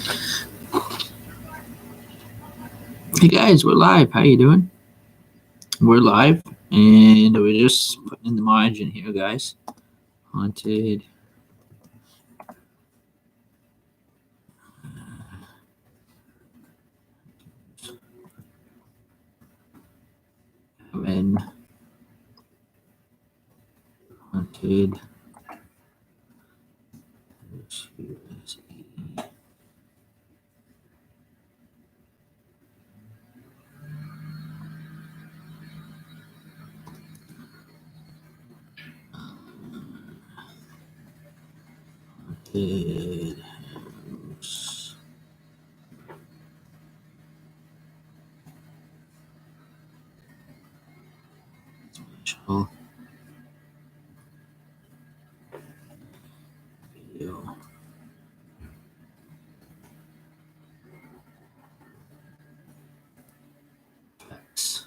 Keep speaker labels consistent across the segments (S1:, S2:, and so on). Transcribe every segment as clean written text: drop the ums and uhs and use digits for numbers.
S1: Hey guys, we're live. How you doing? We're live, and we're just putting in the margin here, guys. Haunted. Heaven. Haunted. Haunted house. Special video. Effects.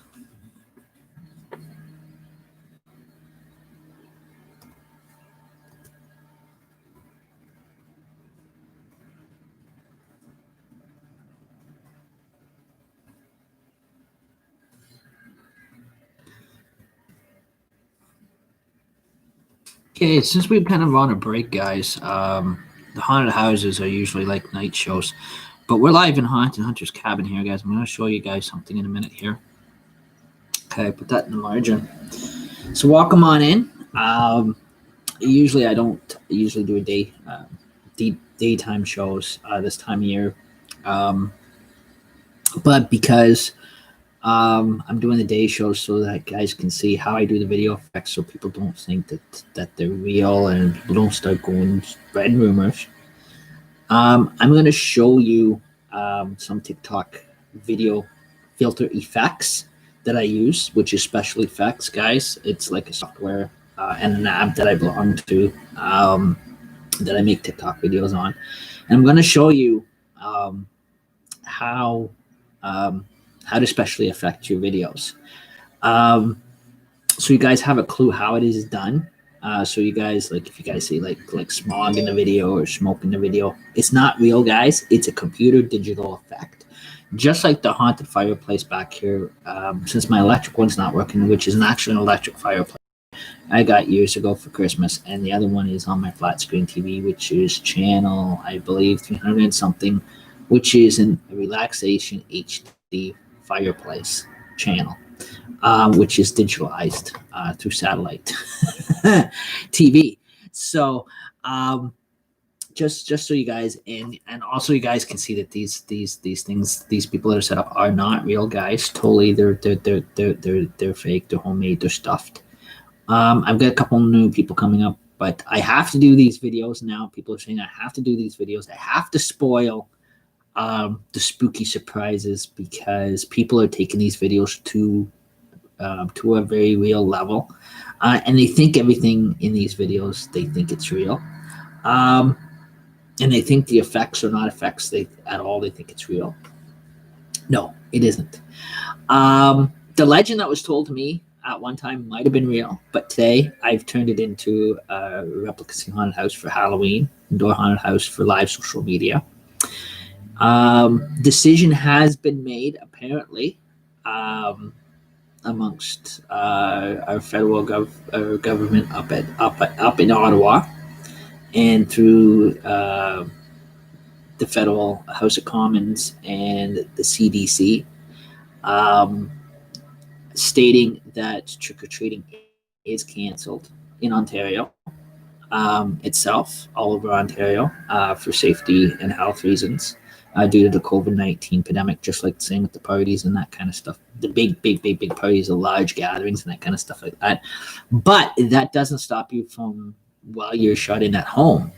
S1: Okay, since we've kind of on a break, guys, the haunted houses are usually like night shows, but we're live in Haunted Hunter's Cabin here, guys. I'm going to show you guys something in a minute here. Okay, put that in the margin. So welcome on in. Usually I don't usually do a daytime shows this time of year, but because I'm doing the day shows so that guys can see how I do the video effects, so people don't think that they're real and people don't start going spread rumors. I'm going to show you some TikTok video filter effects that I use, which is Special Effects, guys. It's like a software and an app that I belong to that I make TikTok videos on. And I'm going to show you how to specially affect your videos. So you guys have a clue how it is done. So you guys, like, if you guys see like smog in the video or smoke in the video, it's not real, guys. It's a computer digital effect. Just like the haunted fireplace back here, since my electric one's not working, which is actually an electric fireplace I got years ago for Christmas, and the other one is on my flat screen TV, which is channel, I believe, 300 and something, which is a relaxation HD fireplace channel, which is digitalized through satellite TV. So just so you guys and also you guys can see that these things, these people that are set up are not real, guys. Totally, they're fake, they're homemade, they're stuffed. I've got a couple new people coming up, but I have to do these videos now. People are saying I have to do these videos. I have to spoil the spooky surprises because people are taking these videos to a very real level, and they think everything in these videos, they think it's real, and they think the effects are not effects at all. They think it's real. No, it isn't. The legend that was told to me at one time might have been real, but today I've turned it into a replica haunted house for Halloween, indoor haunted house for live social media. Decision has been made, apparently, amongst our federal government up in Ottawa, and through the federal House of Commons and the CDC, stating that trick-or-treating is cancelled in Ontario itself, all over Ontario, for safety and health reasons, due to the COVID-19 pandemic, just like the same with the parties and that kind of stuff. The big parties, the large gatherings and that kind of stuff like that. But that doesn't stop you from, while you're shut in at home,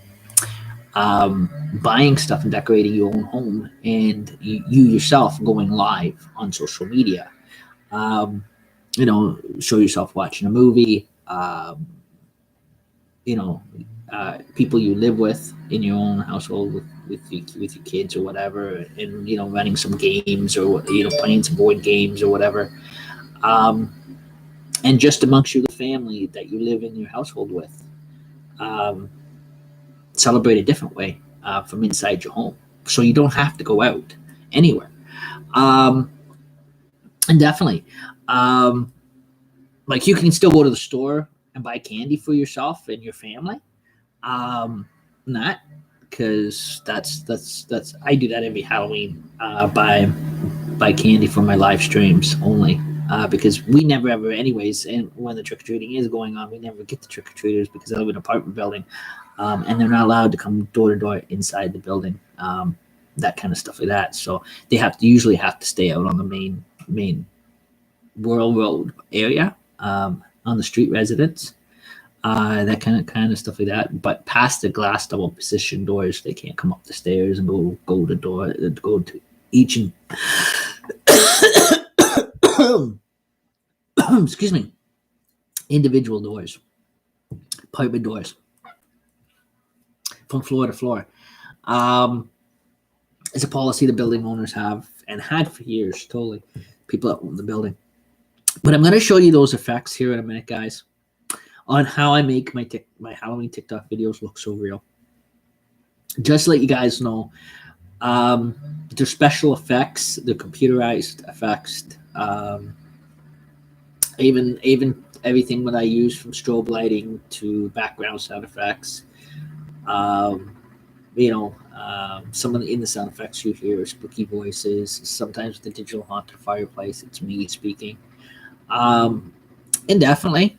S1: buying stuff and decorating your own home, and you yourself going live on social media. Show yourself watching a movie, people you live with in your own household with your kids or whatever, and running some games, or playing some board games or whatever, and just amongst you, the family that you live in your household with, celebrate a different way from inside your home. so you don't have to go out anywhere. And definitely, um, like you can still go to the store and buy candy for yourself and your family. Not because that's I do that every Halloween. Buy candy for my live streams only. Because we never ever, anyways, and when the trick or treating is going on, we never get the trick or treaters because I live in an apartment building, and they're not allowed to come door to door inside the building, that kind of stuff like that. So they usually have to stay out on the main World Road area, on the street residence, that kind of stuff like that. But past the glass double position doors, they can't come up the stairs and go to door, go to each and excuse me, individual doors, apartment doors, from floor to floor. It's a policy the building owners have and had for years. Totally, people that own the building. But I'm going to show you those effects here in a minute, guys, on how I make my Halloween TikTok videos look so real. Just to let you guys know, they're special effects, they're computerized effects. Even everything that I use, from strobe lighting to background sound effects. Some of in the sound effects you hear spooky voices. Sometimes the digital haunted fireplace, it's me speaking. And definitely.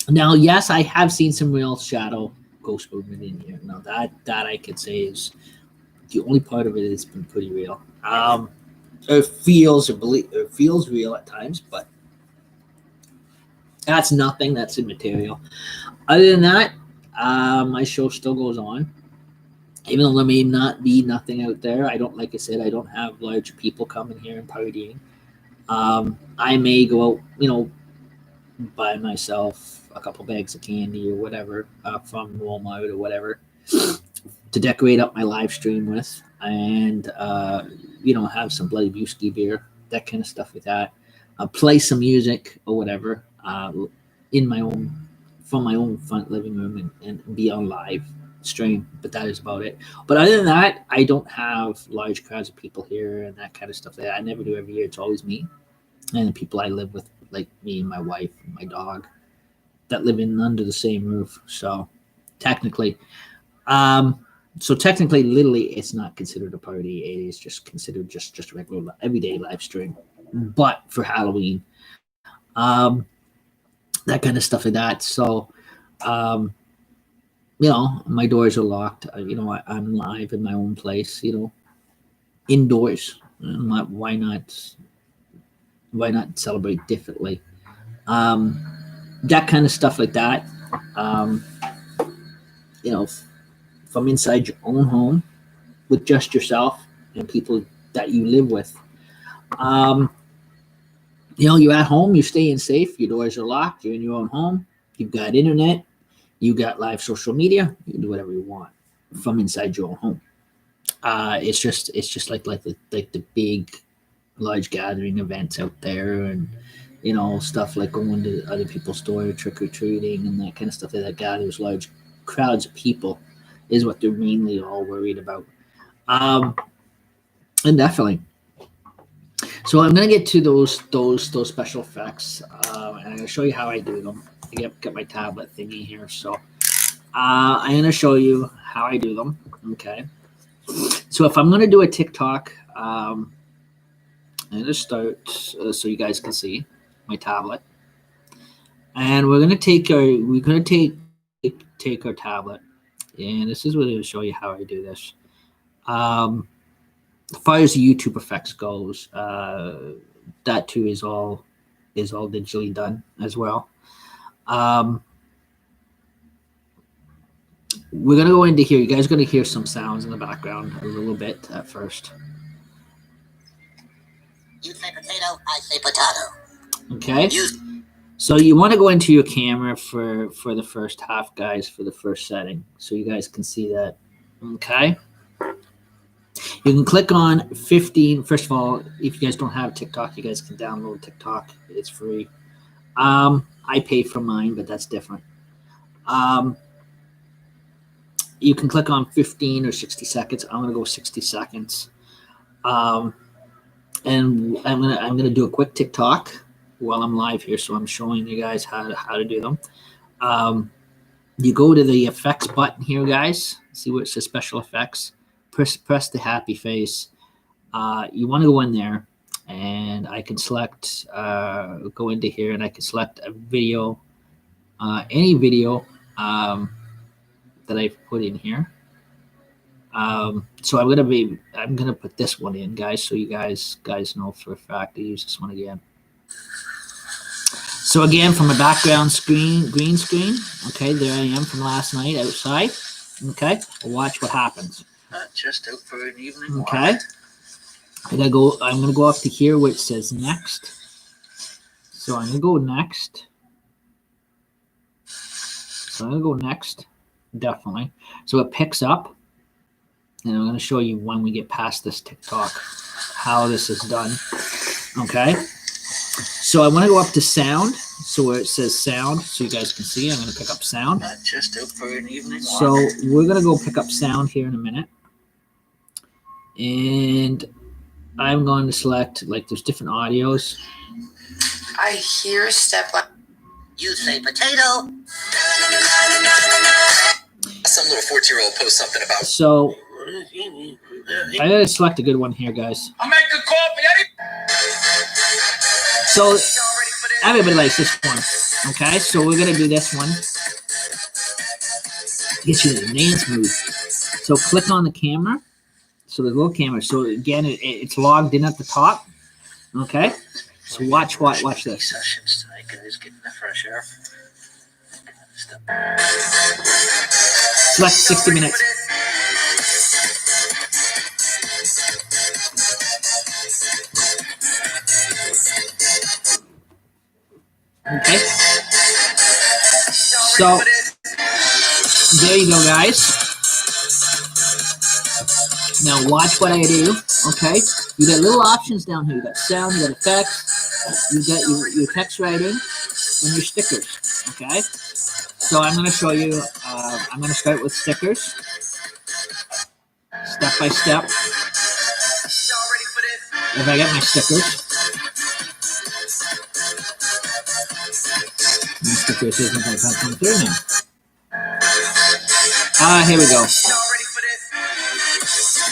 S1: Now, yes, I have seen some real shadow ghost movement in here. Now that I could say is the only part of it that's been pretty real. It feels real at times, but that's nothing. That's immaterial. Other than that, my show still goes on. Even though there may not be nothing out there, like I said, I don't have large people coming here and partying. I may go out, buy myself a couple bags of candy or whatever, from Walmart or whatever, to decorate up my live stream with, and have some Bloody Brewski beer, that kind of stuff like that. Play some music or whatever, from my own front living room, and be on live stream. But that is about it. But other than that, I don't have large crowds of people here and that kind of stuff. That I never do every year. It's always me and the people I live with, like me and my wife and my dog, that live under the same roof. So technically, literally, it's not considered a party. It is just considered just a regular everyday live stream. But for Halloween, that kind of stuff like that. So, my doors are locked. I'm live in my own place. Indoors. Why not? Why not celebrate differently? That kind of stuff like that. From inside your own home with just yourself and people that you live with. You're at home, you're staying safe, your doors are locked, you're in your own home, you've got internet, you got live social media, you can do whatever you want from inside your own home. It's just like the big, large gathering events out there, and stuff like going to other people's door, trick or treating, and that kind of stuff that gathers large crowds of people is what they're mainly all worried about. And definitely. So I'm gonna get to those special effects, and I'm gonna show you how I do them. I get my tablet thingy here, so I'm gonna show you how I do them. Okay. So if I'm gonna do a TikTok, I'm gonna start so you guys can see my tablet, and we're gonna take our tablet, and this is what it'll show you how I do this. As far as the YouTube effects goes, that too is all digitally done as well. We're gonna go into here. You guys are gonna hear some sounds in the background a little bit at first.
S2: You say potato, I say potato.
S1: Okay. So you want to go into your camera for the first half, guys, for the first setting, so you guys can see that. Okay. You can click on 15. First of all, if you guys don't have TikTok, you guys can download TikTok. It's free. I pay for mine, but that's different. You can click on 15 or 60 seconds. I'm gonna go 60 seconds. And I'm gonna do a quick TikTok while I'm live here, so I'm showing you guys how to do them. You go to the effects button here, guys. See where it says special effects. Press the happy face. You want to go in there, and I can select. Go into here, and I can select a video, any video that I've put in here. So I'm gonna put this one in, guys, so you guys know for a fact to use this one again. So again, from a background green screen. Okay, there I am from last night outside. Okay, watch what happens.
S2: Just out for an evening walk.
S1: Okay, I'm gonna go up to here where it says next. So I'm gonna go next. Definitely. So it picks up. And I'm going to show you when we get past this TikTok how this is done. Okay. So I want to go up to sound. So where it says sound, so you guys can see, I'm going to pick up sound.
S2: Just out for an evening walk.
S1: So we're going to go pick up sound here in a minute. And I'm going to select, like, there's different audios.
S3: I hear a step.
S2: You say potato.
S3: Some little 14-year-old post something about.
S1: So I gotta select a good one here, guys.
S3: I'll make the coffee.
S1: So everybody likes this one. Okay, so we're gonna do this one. Get you the dance move. So click on the camera. So the little camera. So again, it's logged in at the top. Okay. So watch this.
S2: Sessions tonight, guys, getting the fresh air.
S1: Select 60 minutes. Okay. So there you go, guys. Now watch what I do. Okay. You got little options down here. You got sound, you got effects, you got your text writing, and your stickers. Okay. So I'm going to show you. I'm going to start with stickers, step by step. If I get my stickers. My stickers isn't going to come through now. Here we go.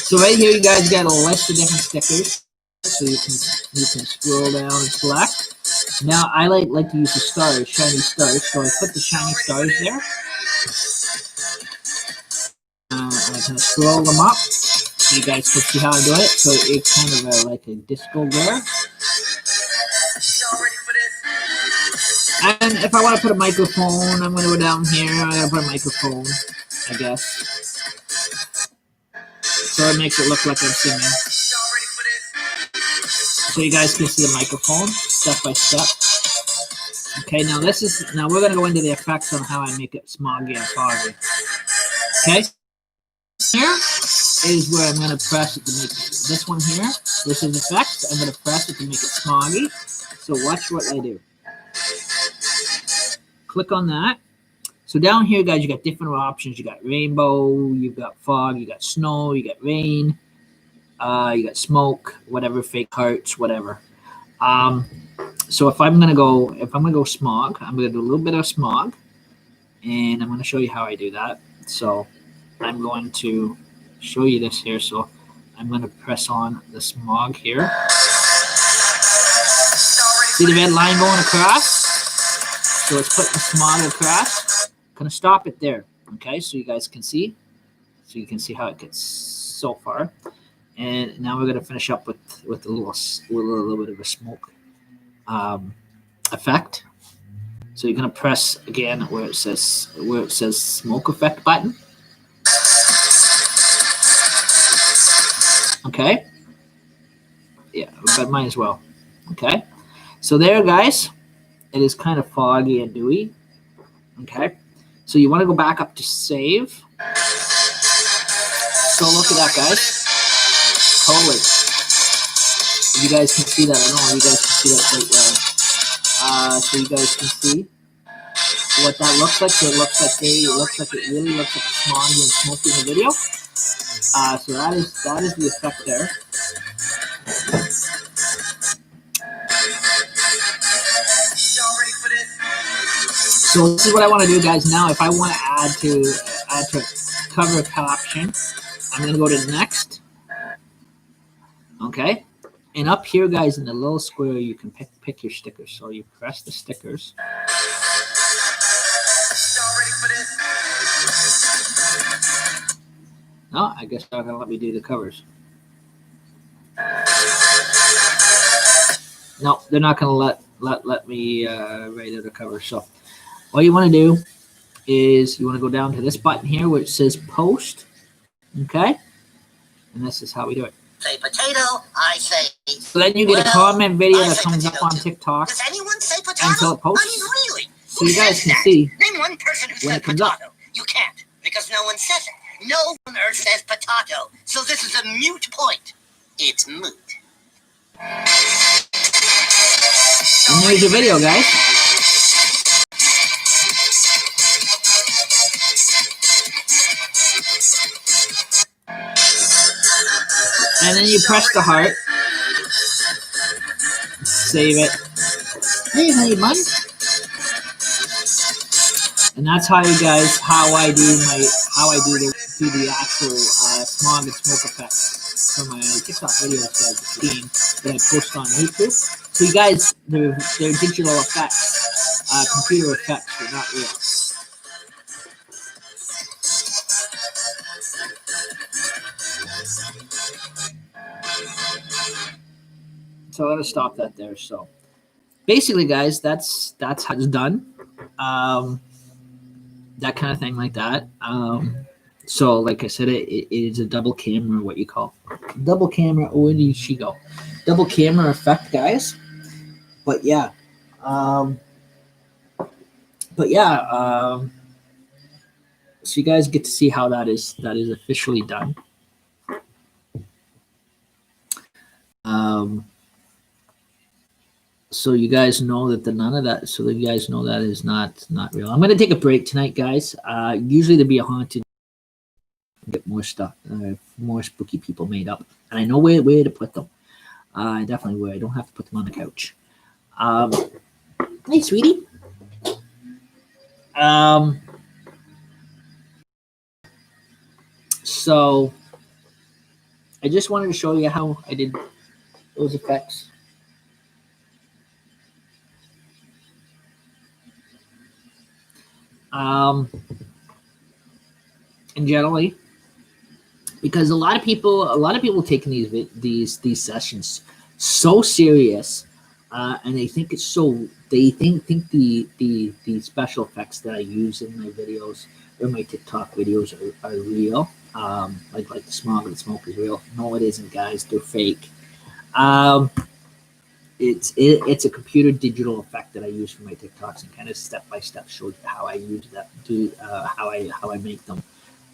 S1: So right here, you guys got a list of different stickers. So you can scroll down and select. Now I like to use the stars, shiny stars. So I put the shiny stars there. I can scroll them up. So you guys can see how I do it. So it's kind of like a disco there. And if I want to put a microphone, I'm going to go down here. I'm going to put a microphone, I guess. So it makes it look like I'm singing. So you guys can see the microphone, step by step. Okay, now we're going to go into the effects on how I make it smoggy and foggy. Okay, here is where I'm going to press it to make this one here. This is effects. I'm going to press it to make it smoggy. So watch what I do. Click on that. So down here, guys, you got different options. You got rainbow, you've got fog, you got snow, you got rain, you got smoke, whatever, fake hearts, whatever. So if I'm gonna go smog, I'm gonna do a little bit of smog, and I'm gonna show you how I do that. So I'm going to show you this here. So I'm gonna press on the smog here. See the red line going across? So it's putting the smog across. I'm gonna stop it there. Okay, so you guys can see. So you can see how it gets so far. And now we're gonna finish up with a little bit of a smoke effect. So you're gonna press again where it says smoke effect button. Okay. Yeah, but might as well. Okay. So there, guys. It is kind of foggy and dewy. Okay. So you want to go back up to save. So look at that, guys. Totally. You guys can see that. I don't know if you guys can see that quite well. So you guys can see. what that looks like. So it looks like it really looks like smog and smoke in the video. So that is the effect there. So this is what I want to do, guys. Now, if I want to add to cover caption, I'm going to go to next. Okay. And up here, guys, in the little square, you can pick your stickers. So you press the stickers. No, I guess they're gonna let me do the covers. No, they're not gonna let me write the cover. So all you want to do is you want to go down to this button here where it says post. Okay, and this is how we do it.
S2: Say potato, I say.
S1: So then you get a comment video that comes up on TikTok.
S2: Does anyone say potato?
S1: Until it posts.
S2: I mean, really?
S1: So you guys can see
S2: Name one person who
S1: when
S2: says
S1: it comes up.
S2: potato. You can't, because no one says it. No one on earth says potato. So this is a moot point. It's moot.
S1: And there's your video, guys. And then you press the heart. Save it. Hey, honey bun. And that's how you guys, how I do the actual smog and smoke effects for my TikTok videos that I post on YouTube. So you guys, they're digital effects, computer effects. They're not real. So I'm gonna stop that there. So basically, guys, that's how it's done. That kind of thing like that. So like I said, it is a double camera, what you call double camera. Oh, where did she go? Double camera effect, guys. But yeah, so you guys get to see how that is officially done. So you guys know that none of that. So you guys know that is not real. I'm going to take a break tonight, guys. Usually there'd be a haunted. Get more stuff, more spooky people made up, and I know where to put them. I definitely will. I don't have to put them on the couch. Hey, sweetie. So I just wanted to show you how I did those effects. And generally, because a lot of people taking these sessions so serious, and they think it's so. They think the special effects that I use in my videos or my TikTok videos are real. Like the smog and the smoke is real. No, it isn't, guys. They're fake. It's a computer digital effect that I use for my TikToks, and kind of step by step shows you how I use that. How I make them.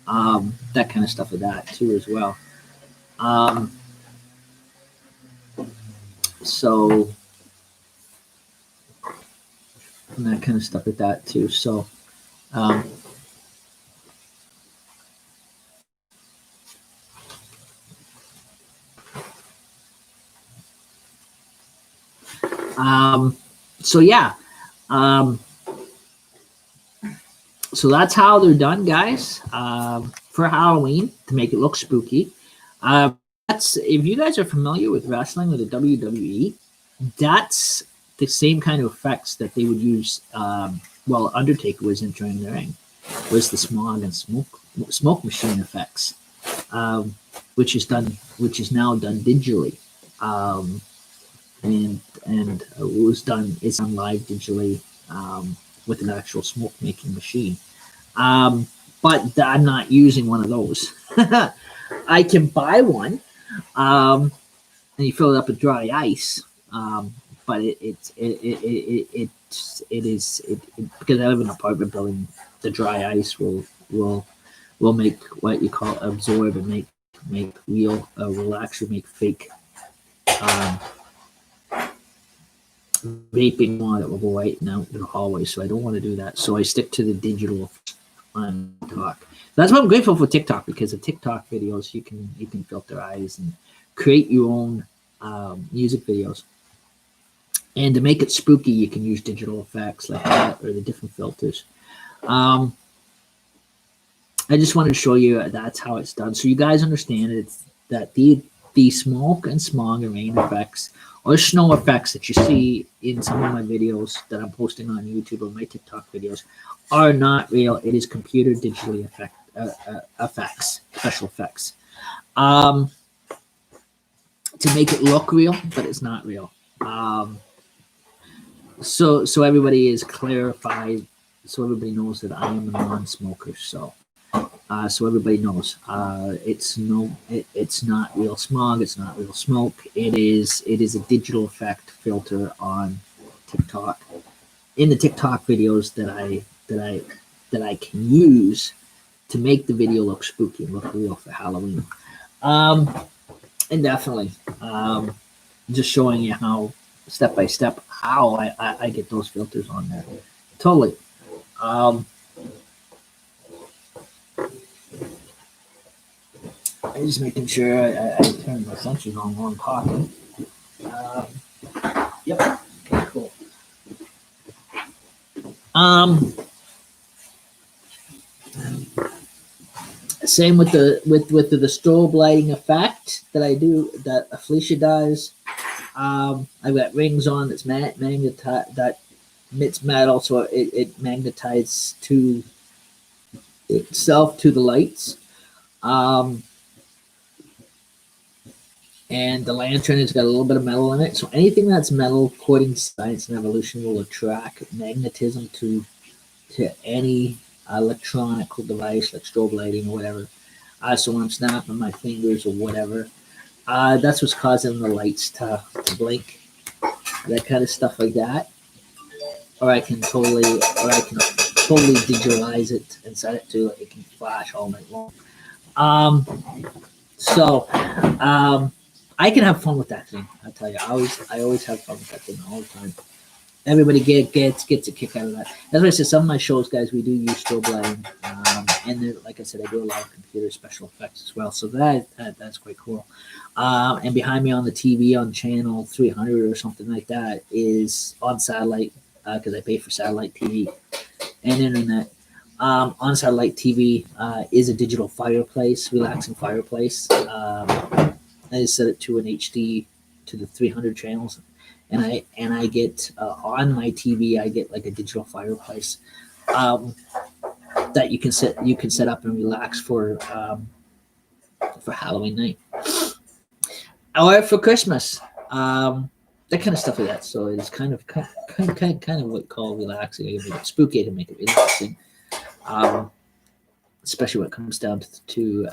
S1: That kind of stuff with that too as well. So and that kind of stuff with that too. So so yeah. So that's how they're done, guys, for Halloween, to make it look spooky. That's, if you guys are familiar with wrestling with the WWE, that's the same kind of effects that they would use while Undertaker was entering the ring, was the smog and smoke machine effects, which is now done digitally, and it's done live digitally. With an actual smoke making machine. But I'm not using one of those. I can buy one, and you fill it up with dry ice. But it is because I live in an apartment building, the dry ice will make what you call absorb and make real, will actually make fake vaping on that will go right out in the hallway. So I don't want to do that. So I stick to the digital on TikTok. That's why I'm grateful for TikTok, because the TikTok videos you can filter eyes and create your own music videos. And to make it spooky, you can use digital effects like that or the different filters. I just wanted to show you that's how it's done, so you guys understand it's that the smoke and smog and rain effects or snow effects that you see in some of my videos that I'm posting on YouTube or my TikTok videos are not real. It is computer digitally effects, special effects, to make it look real, but it's not real. So everybody is clarified, so everybody knows that I am a non-smoker. So everybody knows it's not real smog, it's not real smoke. It is a digital effect filter on TikTok. In the TikTok videos that I can use to make the video look spooky and look real for Halloween. And definitely just showing you how step by step how I get those filters on there. Totally. I'm just making sure I turn my sensors on while I'm talking. Yep. Okay, cool. Same with the strobe lighting effect that I do, that Felicia does. I've got rings on that's that emits metal, so it magnetizes to itself to the lights. And the lantern has got a little bit of metal in it. So anything that's metal, according to science and evolution, will attract magnetism to any electronical device like strobe lighting or whatever. So when I'm snapping my fingers or whatever, that's what's causing the lights to blink, that kind of stuff like that. Or I can totally digitalize it and set it to it can flash all night long. I can have fun with that thing. I tell you, I always have fun with that thing all the time. Everybody gets a kick out of that. That's why I said some of my shows, guys, we do use strobe lighting, and like I said, I do a lot of computer special effects as well. So that's quite cool. And behind me on the TV on channel 300 or something like that is on satellite, because I pay for satellite TV and internet. On satellite TV is a digital fireplace, relaxing fireplace. I just set it to an HD to the 300 channels, and I get on my TV I get like a digital fireplace that you can set up and relax for Halloween night or for Christmas, that kind of stuff like that. So it's kind of what called relaxing. You make it spooky to make it relaxing, especially when it comes down to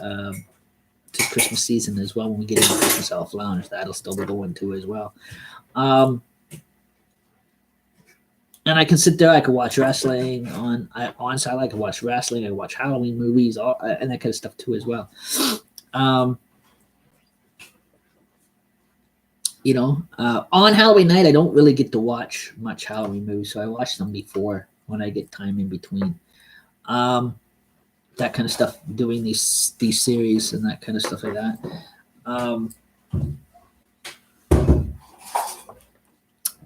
S1: Christmas season as well. When we get into Christmas Elf Lounge, that'll still be going too as well. And I can sit there. I can watch wrestling on site. I can watch wrestling. I can watch Halloween movies, and that kind of stuff too as well. On Halloween night, I don't really get to watch much Halloween movies, so I watch them before when I get time in between. That kind of stuff, doing these series and that kind of stuff like that.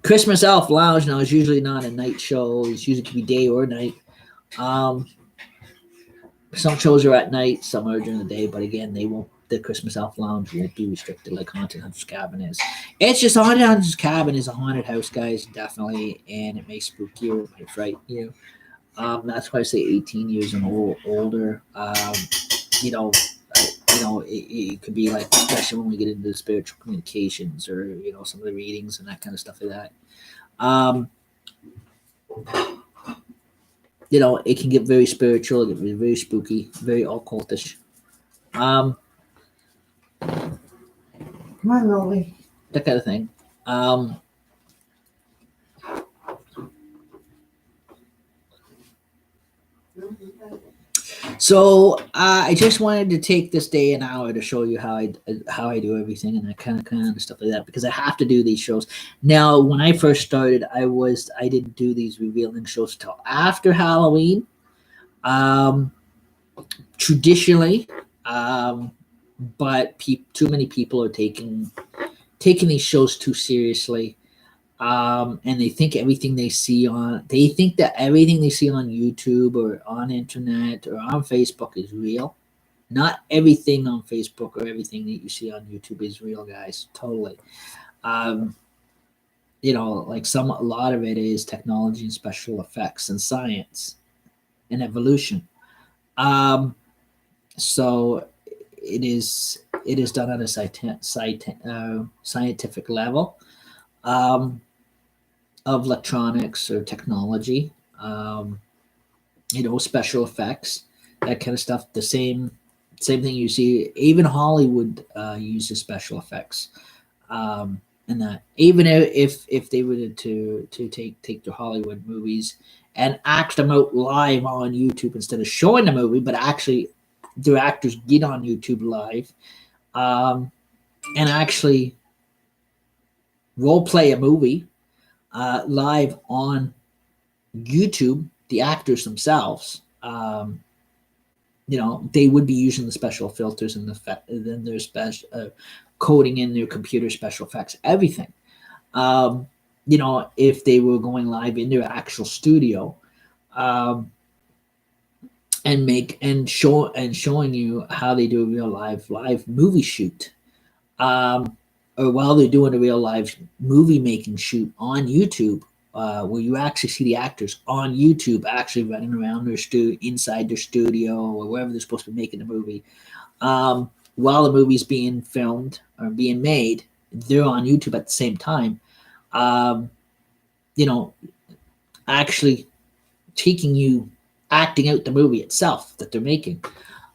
S1: Christmas Elf Lounge now is usually not a night show. It's usually can be day or night. Some shows are at night, some are during the day, but again, the Christmas Elf Lounge won't be restricted like Haunted Hunter's Cabin is. It's just Haunted Hunter's Cabin is a haunted house, guys, definitely, and it may spook you, it may frighten you. That's why I say 18 years and older. It could be like, especially when we get into the spiritual communications or some of the readings and that kind of stuff like that. It can get very spiritual, it can be very spooky, very occultish.
S4: Come on, Rolly.
S1: That kind of thing. So I just wanted to take this day an hour to show you how I do everything and that kind of stuff like that, because I have to do these shows. Now, when I first started, I didn't do these revealing shows till after Halloween. Traditionally, but too many people are taking these shows too seriously. And they think that everything they see on YouTube or on internet or on Facebook is real. Not everything on Facebook or everything that you see on YouTube is real, guys. Totally. Like a lot of it is technology and special effects and science and evolution. So it is done at a scientific level. Of electronics or technology, special effects, that kind of stuff. The same thing you see. Even Hollywood uses special effects, and that even if they were to take the Hollywood movies and act them out live on YouTube instead of showing the movie, but actually their actors get on YouTube live, and actually role play a movie. Live on YouTube, the actors themselves, they would be using the special filters and then their special coding in their computer special effects, everything. If they were going live in their actual studio, and showing you how they do a real live movie shoot. Or while they're doing a real live movie making shoot on YouTube, where you actually see the actors on YouTube actually running around inside their studio or wherever they're supposed to be making the movie. While the movie's being filmed or being made, they're on YouTube at the same time. Actually acting out the movie itself that they're making.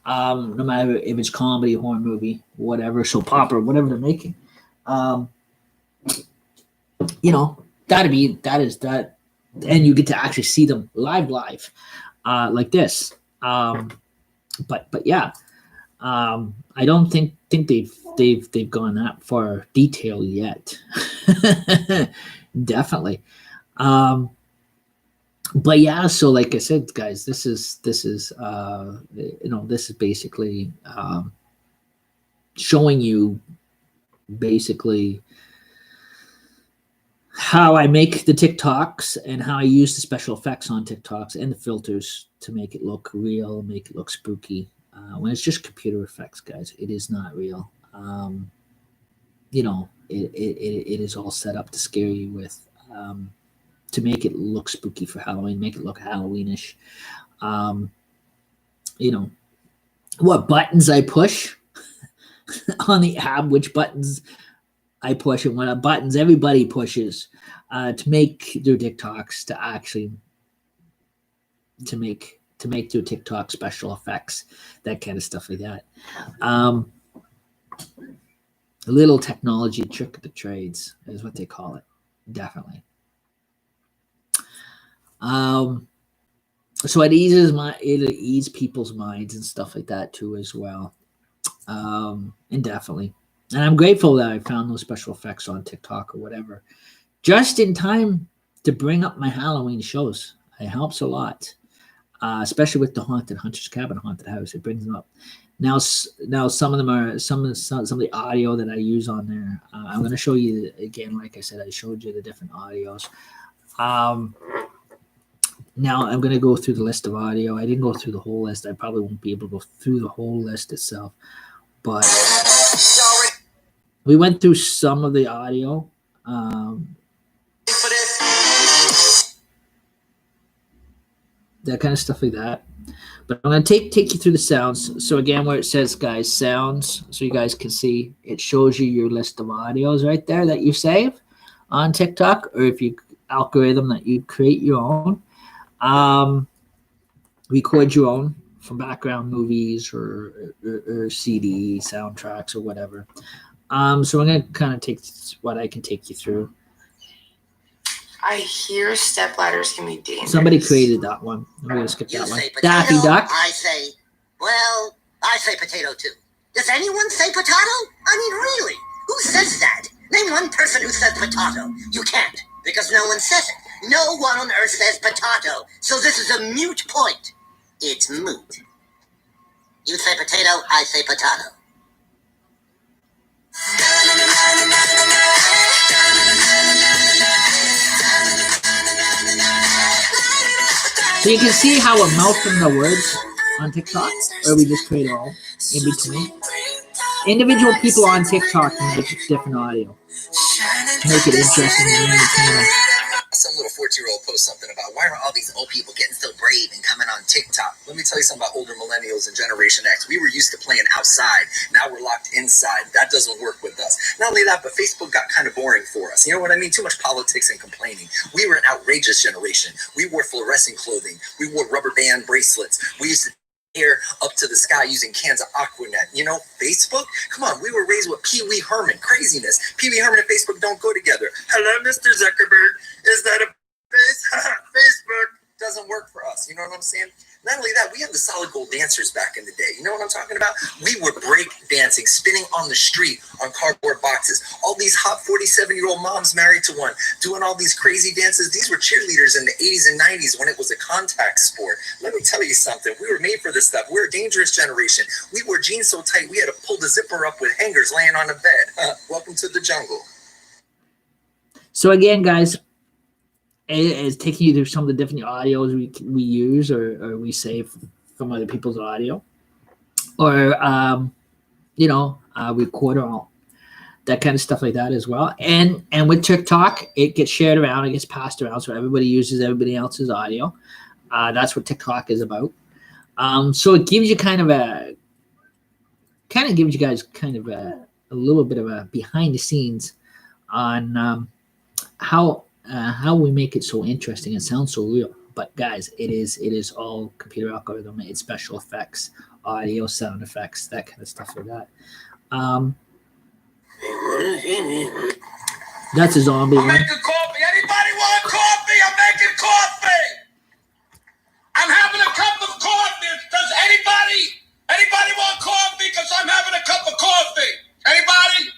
S1: No matter if it's comedy, horror movie, whatever, soap opera, whatever they're making. That is that, and you get to actually see them live, like this. But yeah, I don't think they've gone that far detail yet. Definitely. But yeah, so like I said, guys, this is basically showing you basically how I make the TikToks and how I use the special effects on TikToks and the filters to make it look real, make it look spooky. When it's just computer effects, guys, it is not real. It is all set up to scare you with, to make it look spooky for Halloween, make it look Halloweenish. What buttons I push on the app, which buttons I push, and what buttons everybody pushes to make their TikToks, to make their TikTok special effects, that kind of stuff like that. A little technology trick of the trades is what they call it. Definitely. So it eases people's minds and stuff like that too as well. And definitely. And I'm grateful that I found those special effects on TikTok or whatever, just in time to bring up my Halloween shows. It helps a lot, especially with the Hunter's Cabin haunted house. It brings them up. Now some of them are some of the audio that I use on there. I'm going to show you again. Like I said, I showed you the different audios. Now I'm going to go through the list of audio. I didn't go through the whole list. I probably won't be able to go through the whole list itself, but we went through some of the audio. That kind of stuff like that. But I'm going to take you through the sounds. So again, where it says, guys, sounds, so you guys can see, it shows you your list of audios right there that you save on TikTok, or if you algorithm that you create your own. Record your own from background movies or CD soundtracks or whatever. So I'm going to kind of take what I can take you through.
S3: I hear stepladders can be dangerous.
S1: Somebody created that one. I'm going to skip
S2: You
S1: that one.
S2: say
S1: Daffy
S2: potato,
S1: Duck.
S2: I say Well, I say potato too. Does anyone say potato? I mean, really? Who says that? Name one person who says potato. You can't, because no one says it. No one on earth says potato, so this is a mute point. It's moot. You say potato, I say potato.
S1: So you can see how we're mouthing the words on TikTok, or we just create it all in between. Individual people on TikTok can make different audio, make it interesting and entertaining.
S5: Some little 14-year-old post something about why are all these old people getting so brave and coming on TikTok? Let me tell you something about older millennials and Generation X. We were used to playing outside. Now we're locked inside. That doesn't work with us. Not only that, but Facebook got kind of boring for us. You know what I mean? Too much politics and complaining. We were an outrageous generation. We wore fluorescent clothing. We wore rubber band bracelets. We used to hair up to the sky using cans of Aquanet. You know, Facebook? Come on, we were raised with Pee Wee Herman. Craziness. Pee Wee Herman and Facebook don't go together. Hello, Mr. Zuckerberg. Is that a face? Facebook doesn't work for us. You know what I'm saying? Not only that, we had the solid gold dancers back in the day. You know what I'm talking about? We were break dancing, spinning on the street on cardboard boxes. All these hot 47-year-old moms married to one, doing all these crazy dances. These were cheerleaders in the 80s and 90s when it was a contact sport. Let me tell you something. We were made for this stuff. We're a dangerous generation. We wore jeans so tight, we had to pull the zipper up with hangers laying on the bed. Welcome to the jungle.
S1: So again, guys, it's taking you through some of the different audios we use or we save from other people's audio, or record all that kind of stuff like that as well. And with TikTok, it gets shared around, it gets passed around, so everybody uses everybody else's audio. That's what TikTok is about. So it gives you gives you guys a little bit of a behind the scenes on how we make it so interesting and sound so real. But guys, it is all computer algorithm. It's special effects, audio, sound effects, that kind of stuff like that. That's a zombie
S6: I'm
S1: one.
S6: making coffee. Anybody want coffee? I'm making coffee. I'm having a cup of coffee. Does anybody want coffee? Because I'm having a cup of coffee. Anybody?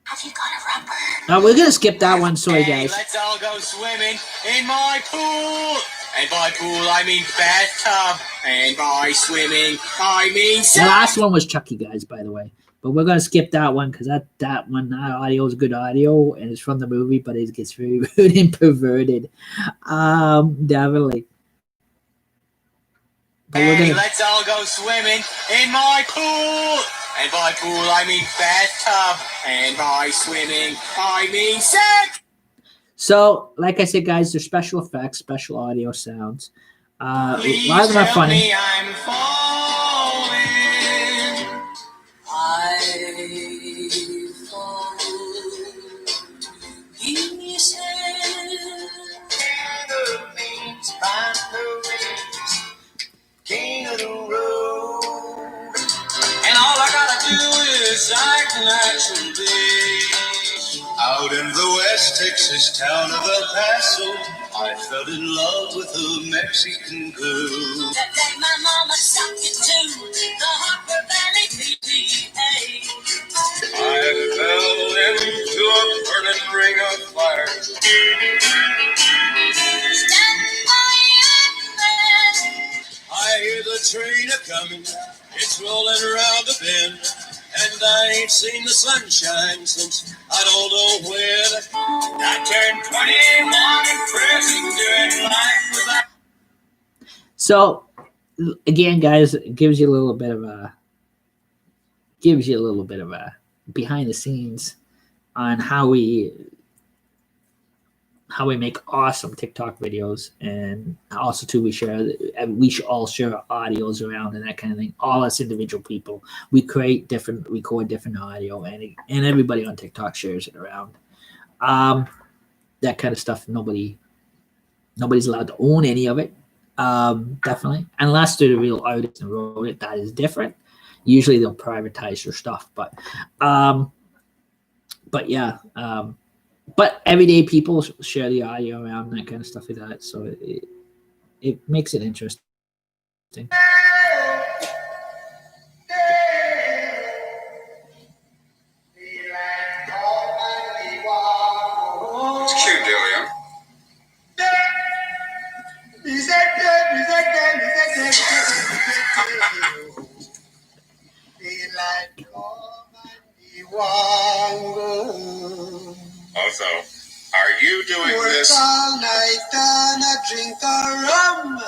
S2: Have you got a rubber?
S1: Now we're gonna skip that one. Sorry,
S6: Hey,
S1: guys.
S6: let's all go swimming in my pool. And by pool, I mean bathtub. And by swimming, I mean
S1: The last one was Chucky, guys, by the way. But we're gonna skip that one because that audio is good audio and it's from the movie, but it gets very rude and perverted. Definitely. But
S6: Hey, let's all go swimming in my pool. And by pool, I mean bathtub. And by swimming, I mean sex.
S1: So, like I said, guys, there's special effects, special audio sounds. A lot of them are
S6: tell
S1: funny.
S6: me I'm falling. I fall. He said, find the wings, king of the road. And all I gotta do is act naturally. Out in the West Texas town of El Paso, I fell in love with a Mexican girl. That day my mama sucked it to the Harper Valley PPA. I fell into a burning ring of fire. Stand by your man. I hear the train a-coming, it's rolling around the bend. And I ain't seen the sunshine since I don't know when. I turned 21 and pressing doing life without.
S1: So, again, guys, it gives you a little bit of a behind the scenes on how we make awesome TikTok videos, and also too we should all share audios around and that kind of thing. All us individual people, we record different audio, and everybody on TikTok shares it around. That kind of stuff. Nobody's allowed to own any of it. Definitely, unless they're the real artists and wrote it. That is different. Usually they'll privatize their stuff, but yeah. But everyday people share the audio around and that kind of stuff like that. So it makes it interesting.
S6: It's cute, Delia. Also, are you doing this?
S7: All night and I drink a rum.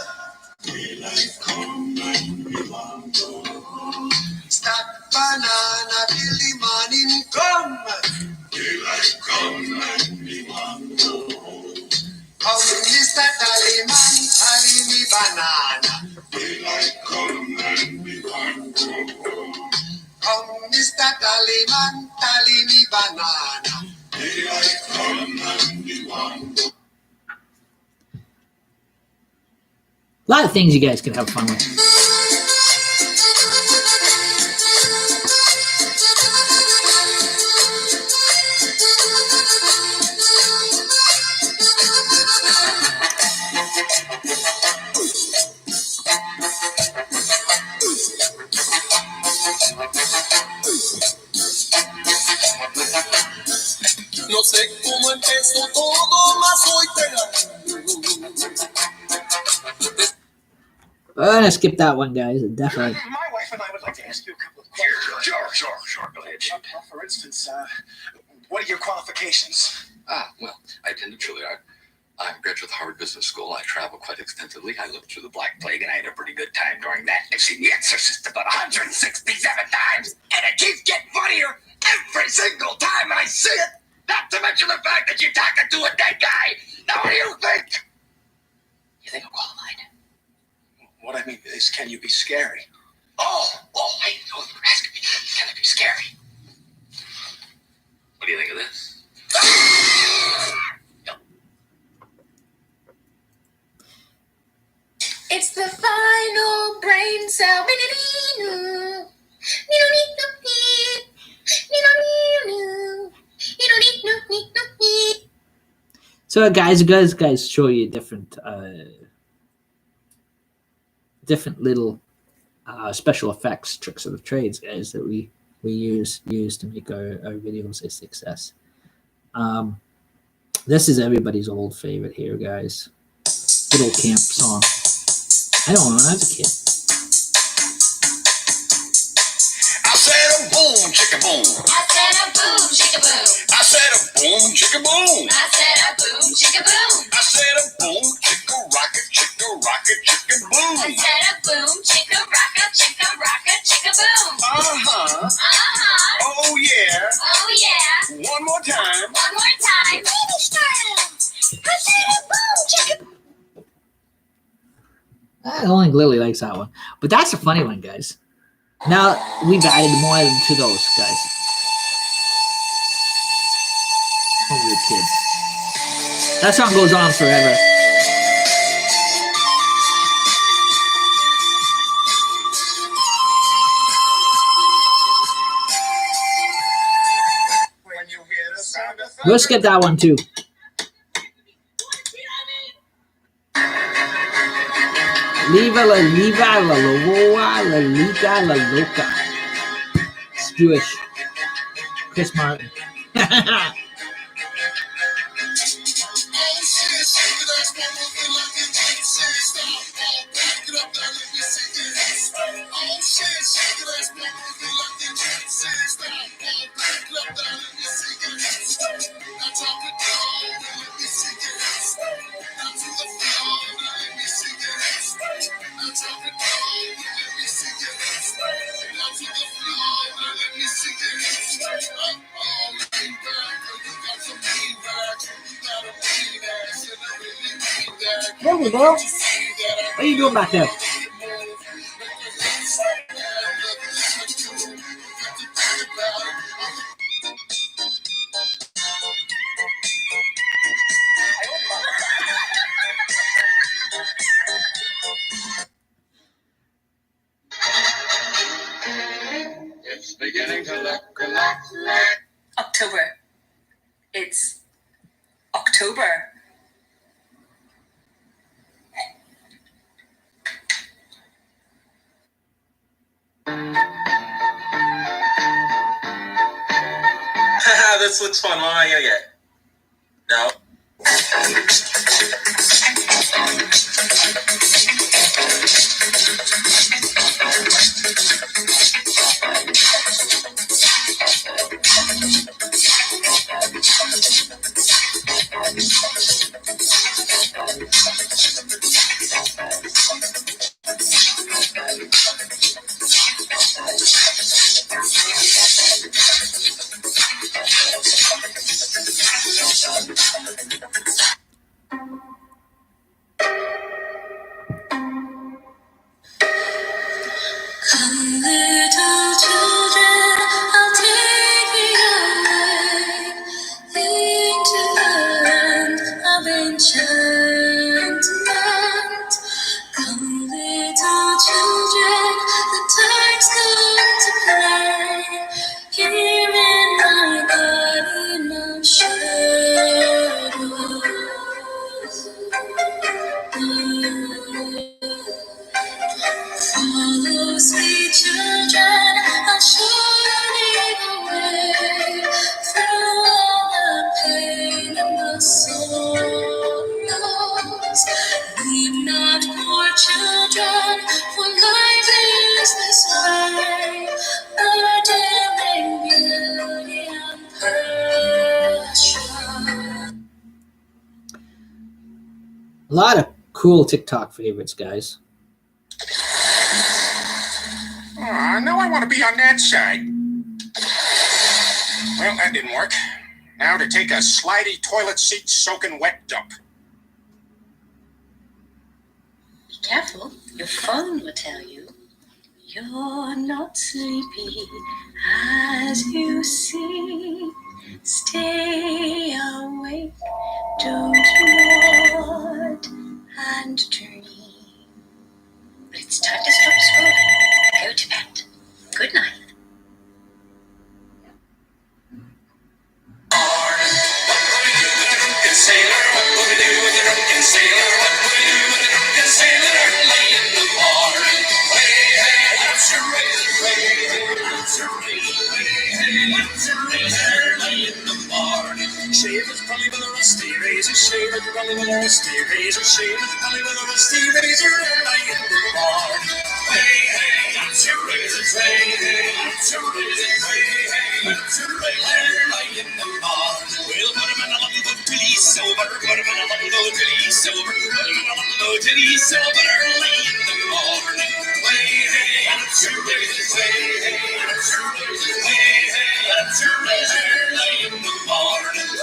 S7: Stack banana till the morning come. Come, Mr. Tallyman, tally me banana. Come, Mr. Tallyman, tally me banana.
S1: A lot of things you guys can have fun with.
S6: No sé cómo empezó todo, mas hoy te
S1: I'm gonna skip that one, guys. Definitely.
S8: My wife and I would like to ask you a couple of questions.
S6: Sure. Go ahead.
S8: For instance, what are your qualifications?
S9: Well, I attended Juilliard. I'm a graduate of Harvard Business School. I travel quite extensively. I lived through the Black Plague, and I had a pretty good time during that. I've seen The Exorcist about 167 times, and it keeps getting funnier every single time I see it. Not to mention the fact that you're talking to a dead guy. Now, what do you think? You think I'm qualified?
S8: What I mean is, can you be scary?
S9: Oh, I know you were asking me. Can I be scary? What do you think of this?
S3: It's the final brain cell.
S1: So, guys show you different little special effects, tricks of the trades, guys, that we use to make our videos a success. This is everybody's old favorite here, guys. Good old camp song. I don't know when I was a kid.
S6: I said a boom, chicka boom.
S3: I said a boom, chicka boom.
S6: I said a boom, chicka boom.
S3: I said a boom, chicka boom.
S6: I said a boom, chicka rocket, chicka boom.
S3: I said a boom, chicka rocka, chicka boom.
S6: Uh-huh. Oh yeah.
S3: Oh yeah.
S6: One more time.
S3: One more time. Baby style. I said a boom, chicka.
S1: I don't think Lily likes that one, but that's a funny one, guys. Now we've added more to those, guys. Oh, we're kids. That song goes on forever.
S8: When you hear the sound of
S1: We'll skip that one too. Liva la loa, la liga la loca. It's Jewish. Chris Martin. Hey, Bill. What are you doing back there?
S9: It's beginning to look a lot like
S3: October. It's October.
S5: This looks fun. What am I gonna get? No.
S3: Come, little children, I'll take you away into the land of enchantment. Come, little children, the time's come to play here in my garden of shadows. Follow, sweet children, I'll show you the way through all the pain and the sorrows. Weep not, poor children, for life is this way, burden, beauty, and passion.
S1: A lot of cool TikTok favorites, guys.
S8: Now I want to be on that side. Well, that didn't work. Now to take a slidey toilet seat soaking wet dump.
S3: Be careful, your phone will tell you you're not sleepy as you see. Stay awake, don't nod and dream. But it's time to stop scrolling. Go to bed. Good night.
S6: Shave it probably with a rusty razor. Shave it probably with a rusty razor. Shave it probably with a rusty razor. Early in the morning. Hey, hey, that's your razor. Hey, hey, that's your razor. Hey, hey, that's your razor. Early in the morning. We'll put him in a little boat till he's sober. Put him in a little boat till he's sober. Put him in a little boat till he's sober. Early in the morning. Hey, hey, that's your razor. Hey, hey, that's your razor. Hey, hey, that's your razor. Early in the morning.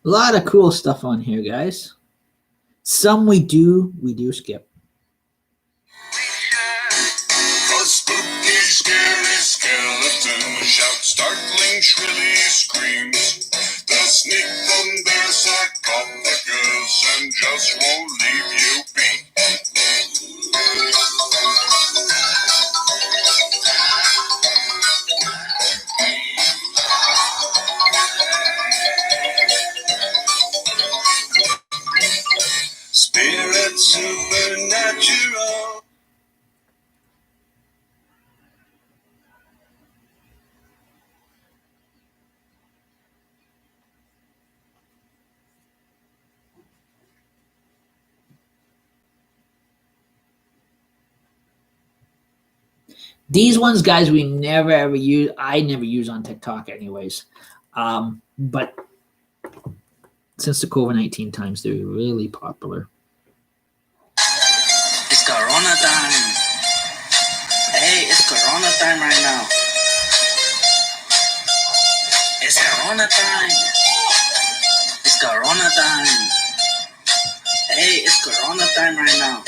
S1: A lot of cool stuff on here, guys. Some we do skip.
S6: A spooky, scary skeleton shouts startling, shrilly screams. They'll sneak from their sarcophagus and just won't leave you be. Spirit supernatural.
S1: These ones, guys, we never ever use. I never use on TikTok, anyways. But since the COVID-19 times, they're really popular.
S10: It's Corona time. Hey, it's Corona time right now. It's Corona time. It's Corona time. Hey, it's Corona time right now.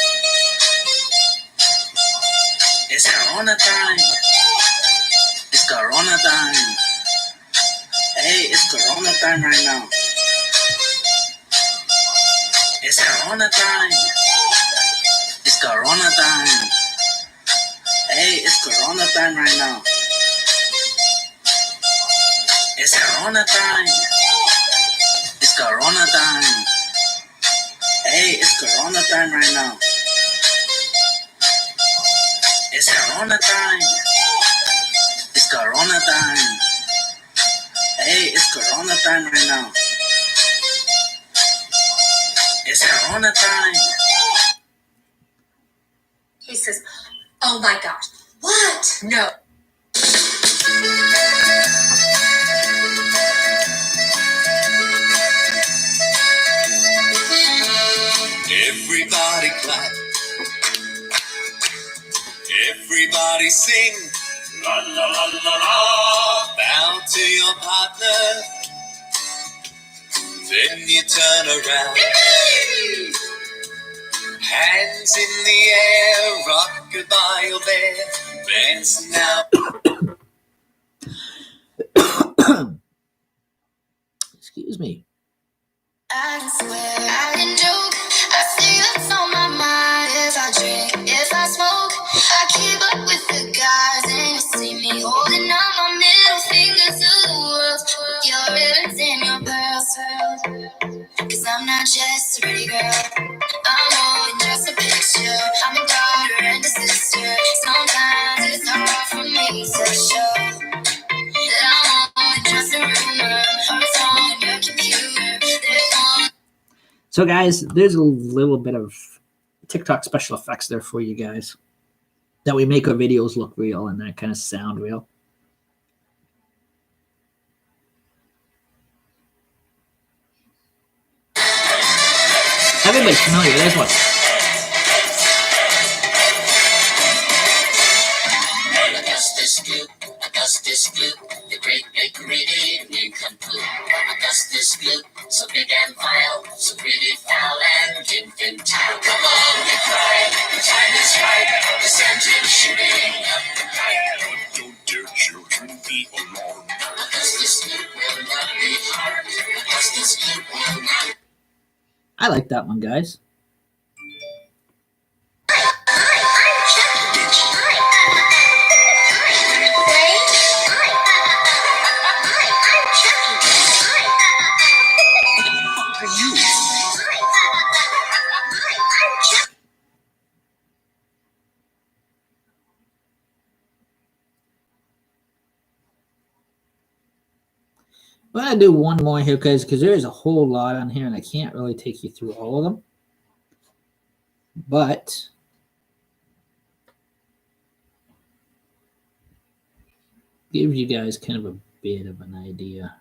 S10: It's Corona time. It's Corona time. Hey, it's Corona time right now. It's Corona time. It's Corona time. time right now. It's Corona time. It's Corona time. Hey, it's Corona time right now. It's Corona time. It's Corona time. Hey, it's Corona time right now. It's Corona time.
S3: He says, oh my gosh. What? No.
S6: Everybody clap. Everybody sing. La la la la la. Bow to your partner. Then you turn around. Hands in the air, rock goodbye your bed. Dance now.
S1: Excuse me.
S3: I swear I can joke. I see what's on my mind. If I drink, if I smoke, I keep up with the guys, and you see me holding up my middle finger to the world. With your ribbons and your pearls. Cause I'm not just a pretty girl. I'm more than just a picture. I'm a daughter and a sister. Sometimes it's hard for me to show that I'm more than just a rumor or a song on your computer.
S1: So, guys, there's a little bit of TikTok special effects there for you guys that we make our videos look real and that kind of sound real. Everybody's familiar. There's one.
S3: Augustus Gloop, the great big greedy nincompoop. Augustus Gloop, so big and vile, so greedy, foul, and infantile. Come on, you cry, the time is right, the sentence shooting up the pipe.
S6: Don't dare children be alarmed.
S3: Augustus Gloop will not be harmed. Augustus Gloop will not.
S1: I like that one, guys. I'm going to do one more here because there is a whole lot on here and I can't really take you through all of them. But gives you guys kind of a bit of an idea.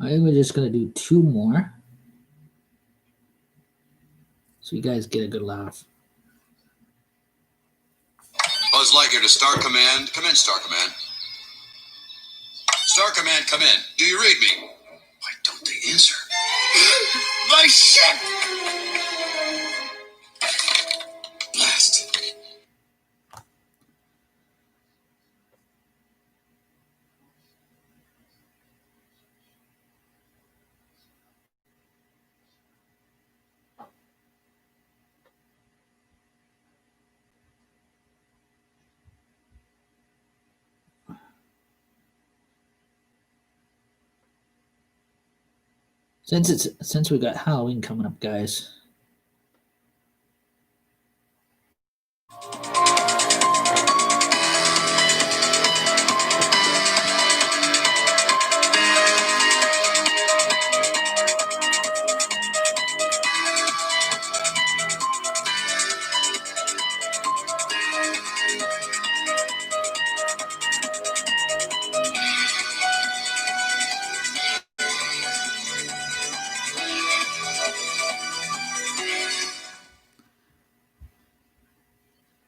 S1: I think we're just going to do two more. So you guys get a good laugh.
S11: Buzz Lightyear to Star Command. Come in, Star Command. Star Command, come in. Do you read me? Why don't they answer? My ship! Blast.
S1: Since we got Halloween coming up, guys.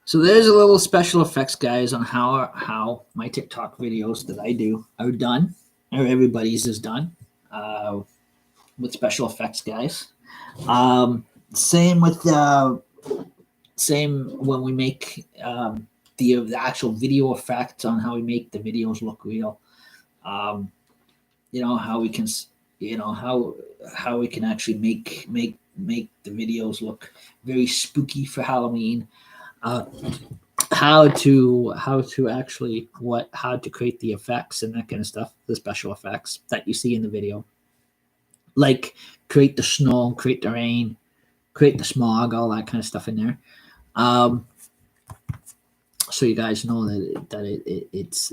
S1: So there's a little special effects, guys, on how my TikTok videos that I do are done, or everybody's is done, with special effects, guys. Same with same when we make the actual video effect on how we make the videos look real. You know how we can, you know how we can actually make the videos look very spooky for Halloween. How to actually how to create the effects and that kind of stuff, the special effects that you see in the video, like create the snow, create the rain, create the smog, all that kind of stuff in there. So you guys know that it's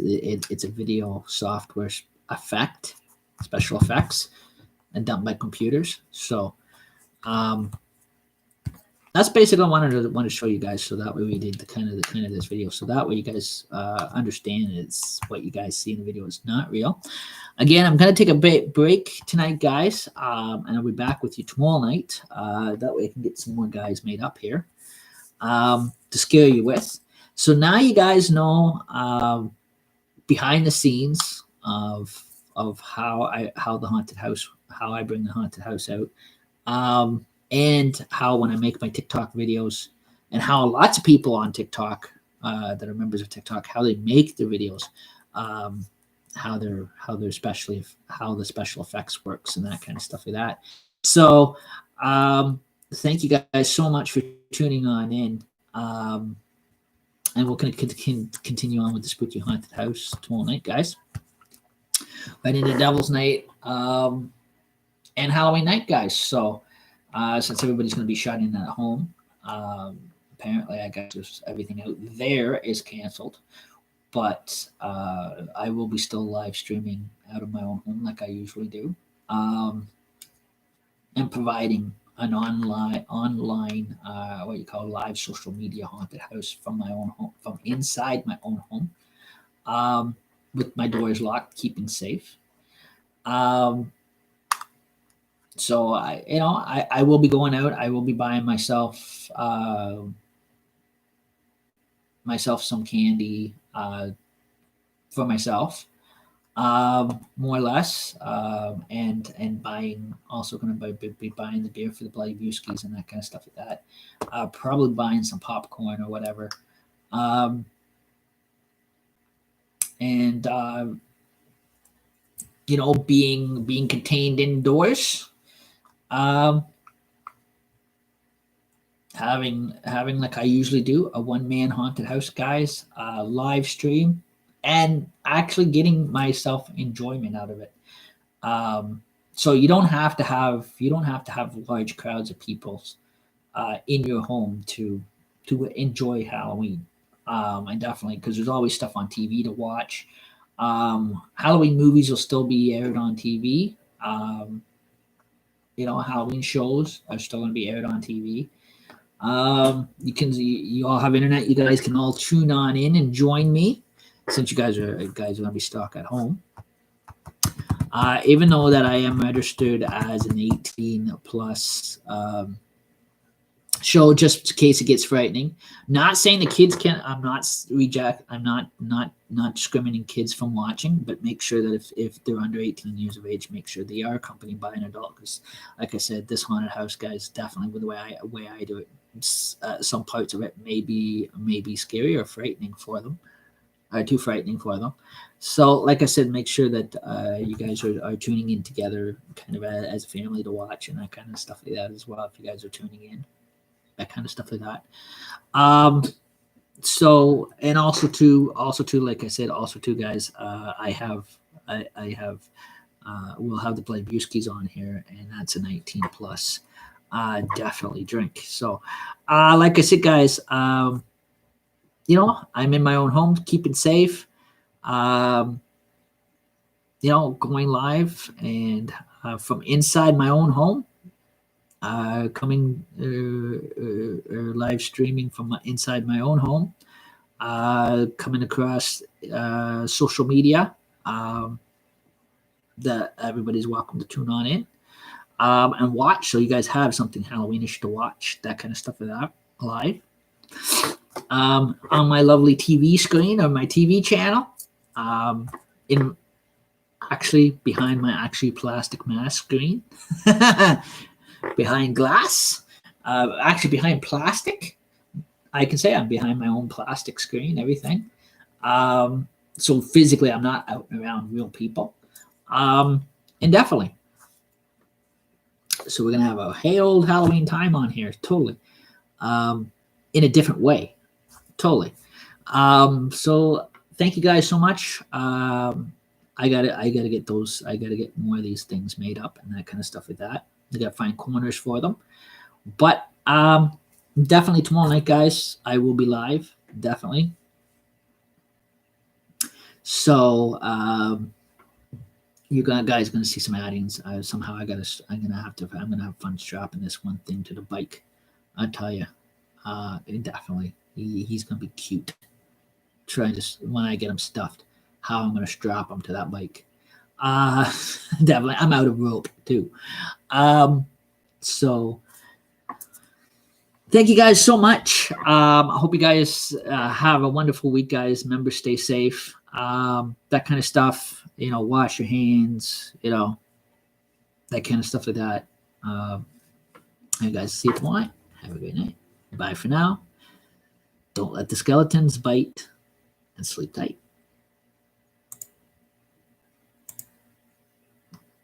S1: a video software effect, special effects, and done by computers. So that's basically what I wanted to show you guys, so that way we did the kind of this video, so that way you guys understand it's what you guys see in the video is not real. Again, I'm gonna take a break tonight, guys, and I'll be back with you tomorrow night. That way I can get some more guys made up here to scare you with. So now you guys know behind the scenes of how the haunted house, how I bring the haunted house out. And how when I make my TikTok videos, and how lots of people on TikTok that are members of TikTok, how they make their videos, how the special effects works and that kind of stuff like that. So thank you guys so much for tuning on in, and we're going to continue on with the Spooky Haunted House tomorrow night, guys. Right into Devil's Night and Halloween night, guys. So. Since everybody's going to be shutting in at home, apparently I guess everything out there is canceled, but I will be still live streaming out of my own home like I usually do, and providing an online what you call live social media haunted house from my own home, from inside my own home, with my doors locked, keeping safe. So I will be going out. I will be buying myself some candy for myself, more or less, and buying, also going to be buying the beer for the Bloody Brewskis and that kind of stuff like that. Probably buying some popcorn or whatever, and being contained indoors. Having like I usually do, a one-man haunted house, guys, live stream, and actually getting myself enjoyment out of it. So you don't have to have large crowds of people in your home to enjoy Halloween. And definitely, because there's always stuff on TV to watch. Halloween movies will still be aired on TV. Halloween shows are still going to be aired on TV. You all have internet. You guys can all tune on in and join me, since you guys are going to be stuck at home. Even though that I am registered as an 18 plus show, just in case it gets frightening. Not saying the kids can't. I'm not discriminating kids from watching, but make sure that if they're under 18 years of age, make sure they are accompanied by an adult. Because, like I said, this haunted house, guys, definitely with the way I do it, some parts of it may be scary or frightening for them, or too frightening for them. So, like I said, make sure that you guys are tuning in together, kind of as a family to watch and that kind of stuff like that as well. If you guys are tuning in, that kind of stuff like that. So, and also too, like I said, guys, we'll have the Bloody Brewskis on here, and that's a 19 plus. Definitely drink. So, like I said, guys, I'm in my own home, keeping safe. Going live and from inside my own home. Coming live streaming from inside my own home, coming across social media, that everybody's welcome to tune on in and watch, so you guys have something Halloweenish to watch, that kind of stuff like that live. on my lovely TV screen or my TV channel. In actually behind my plastic mask screen, behind glass, actually behind plastic. I can say I'm behind my own plastic screen, everything. So physically, I'm not out and around real people. And definitely. So we're going to have a hey old Halloween time on here, totally. In a different way, totally. So thank you guys so much. I gotta get those. I gotta get more of these things made up and that kind of stuff like that. I gotta find corners for them. But definitely tomorrow night, guys, I will be live. Definitely. So you guys gonna see some add-ins. Somehow I'm gonna have fun strapping this one thing to the bike. I tell you, definitely he's gonna be cute. Trying to when I get him stuffed, how I'm gonna strap him to that bike. Definitely, I'm out of rope too. So thank you guys so much. I hope you guys have a wonderful week, guys. Remember, stay safe. That kind of stuff. You know, wash your hands. You know, that kind of stuff like that. You guys see you tomorrow. Have a great night. Bye for now. Don't let the skeletons bite, and sleep tight.